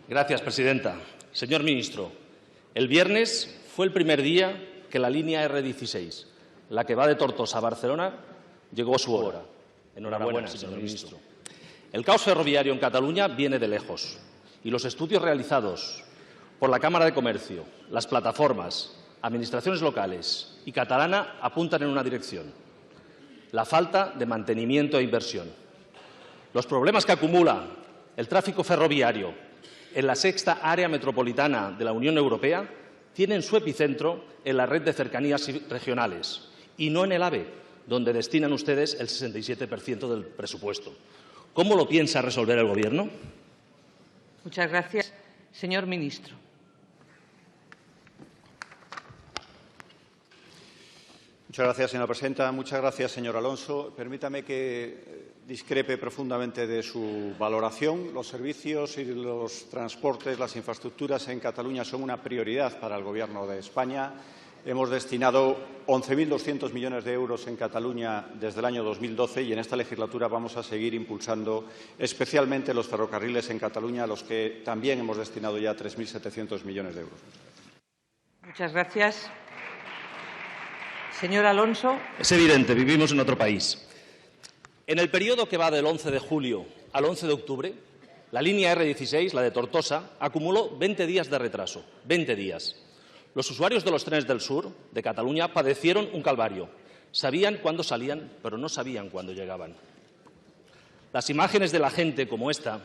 Gracias, presidenta. Señor ministro, el viernes fue el primer día que la línea R16, la que va de Tortosa a Barcelona, llegó a su hora. Enhorabuena, señor ministro. El caos ferroviario en Cataluña viene de lejos y los estudios realizados por la Cámara de Comercio, las plataformas, administraciones locales y catalana apuntan en una dirección: la falta de mantenimiento e inversión. Los problemas que acumula el tráfico ferroviario en la sexta área metropolitana de la Unión Europea tienen su epicentro en la red de cercanías regionales y no en el AVE, donde destinan ustedes el 67% del presupuesto. ¿Cómo lo piensa resolver el Gobierno? Muchas gracias. Señor ministro. Muchas gracias, señora presidenta. Muchas gracias, señor Alonso. Permítame que discrepe profundamente de su valoración. Los servicios y los transportes, las infraestructuras en Cataluña son una prioridad para el Gobierno de España. Hemos destinado 11.200 millones de euros en Cataluña desde el año 2012 y en esta legislatura vamos a seguir impulsando especialmente los ferrocarriles en Cataluña, a los que también hemos destinado ya 3.700 millones de euros. Muchas gracias. Señor Alonso. Es evidente, vivimos en otro país. En el periodo que va del 11 de julio al 11 de octubre, la línea R16, la de Tortosa, acumuló 20 días de retraso. 20 días. Los usuarios de los trenes del sur de Cataluña padecieron un calvario. Sabían cuándo salían, pero no sabían cuándo llegaban. Las imágenes de la gente como esta,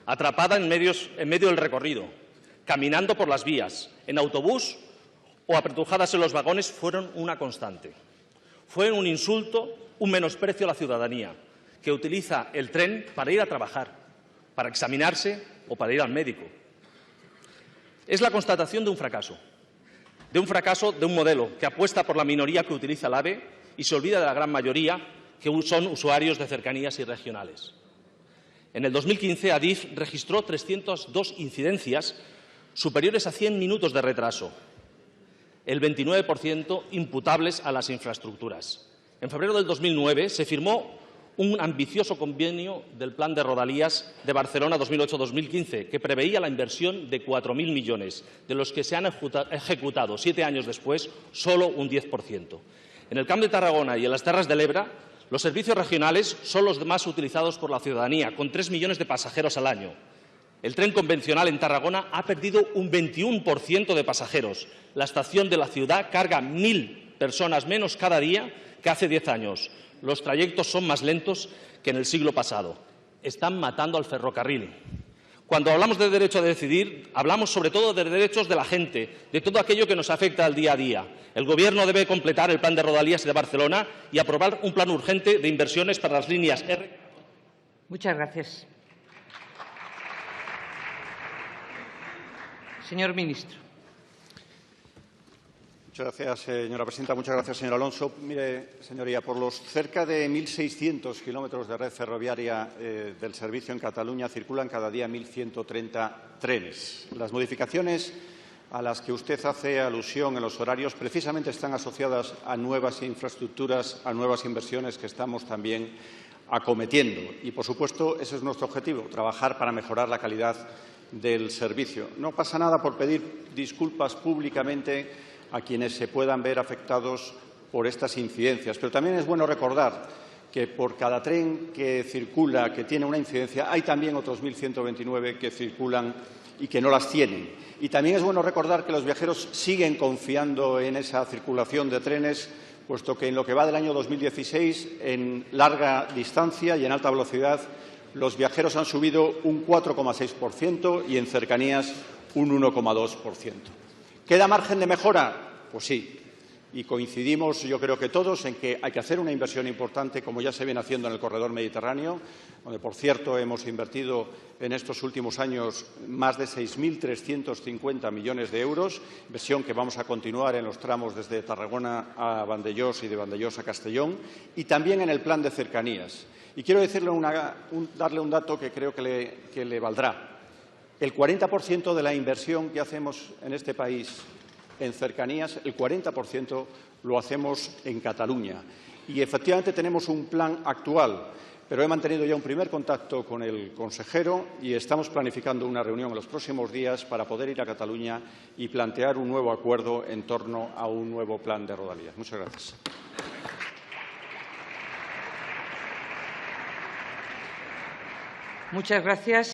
atrapada en medio del recorrido, caminando por las vías, en autobús o apretujadas en los vagones, fueron una constante. Fue un insulto, un menosprecio a la ciudadanía, que utiliza el tren para ir a trabajar, para examinarse o para ir al médico. Es la constatación de un fracaso de un modelo que apuesta por la minoría que utiliza el AVE y se olvida de la gran mayoría que son usuarios de cercanías y regionales. En el 2015, Adif registró 302 incidencias superiores a 100 minutos de retraso, el 29% imputables a las infraestructuras. En febrero del 2009 se firmó un ambicioso convenio del Plan de Rodalías de Barcelona 2008-2015 que preveía la inversión de 4.000 millones, de los que se han ejecutado 7 años después solo un 10%. En el Camp de Tarragona y en las Terres de l'Ebre, los servicios regionales son los más utilizados por la ciudadanía, con 3 millones de pasajeros al año. El tren convencional en Tarragona ha perdido un 21% de pasajeros. La estación de la ciudad carga 1.000 personas menos cada día que hace 10 años. Los trayectos son más lentos que en el siglo pasado. Están matando al ferrocarril. Cuando hablamos de derecho a decidir, hablamos sobre todo de derechos de la gente, de todo aquello que nos afecta al día a día. El Gobierno debe completar el plan de Rodalías de Barcelona y aprobar un plan urgente de inversiones para las líneas R. Muchas gracias. Señor ministro. Muchas gracias, señora presidenta. Muchas gracias, señor Alonso. Mire, señoría, por los cerca de 1.600 kilómetros de red ferroviaria del servicio en Cataluña circulan cada día 1.130 trenes. Las modificaciones a las que usted hace alusión en los horarios precisamente están asociadas a nuevas infraestructuras, a nuevas inversiones que estamos también acometiendo. Y, por supuesto, ese es nuestro objetivo, trabajar para mejorar la calidad del servicio. No pasa nada por pedir disculpas públicamente a quienes se puedan ver afectados por estas incidencias. Pero también es bueno recordar que por cada tren que circula, que tiene una incidencia, hay también otros 1.129 que circulan y que no las tienen. Y también es bueno recordar que los viajeros siguen confiando en esa circulación de trenes, puesto que en lo que va del año 2016, en larga distancia y en alta velocidad, los viajeros han subido un 4,6% y en cercanías un 1,2%. ¿Queda margen de mejora? Pues sí. Y coincidimos, yo creo que todos, en que hay que hacer una inversión importante, como ya se viene haciendo en el corredor mediterráneo, donde, por cierto, hemos invertido en estos últimos años más de 6.350 millones de euros, inversión que vamos a continuar en los tramos desde Tarragona a Vandellós y de Vandellós a Castellón, y también en el plan de cercanías. Y quiero darle un dato que creo que le valdrá. El 40% de la inversión que hacemos en este país en cercanías, el 40% lo hacemos en Cataluña. Y, efectivamente, tenemos un plan actual pero he mantenido ya un primer contacto con el consejero y estamos planificando una reunión en los próximos días para poder ir a Cataluña y plantear un nuevo acuerdo en torno a un nuevo plan de Rodalías. Muchas gracias. Muchas gracias.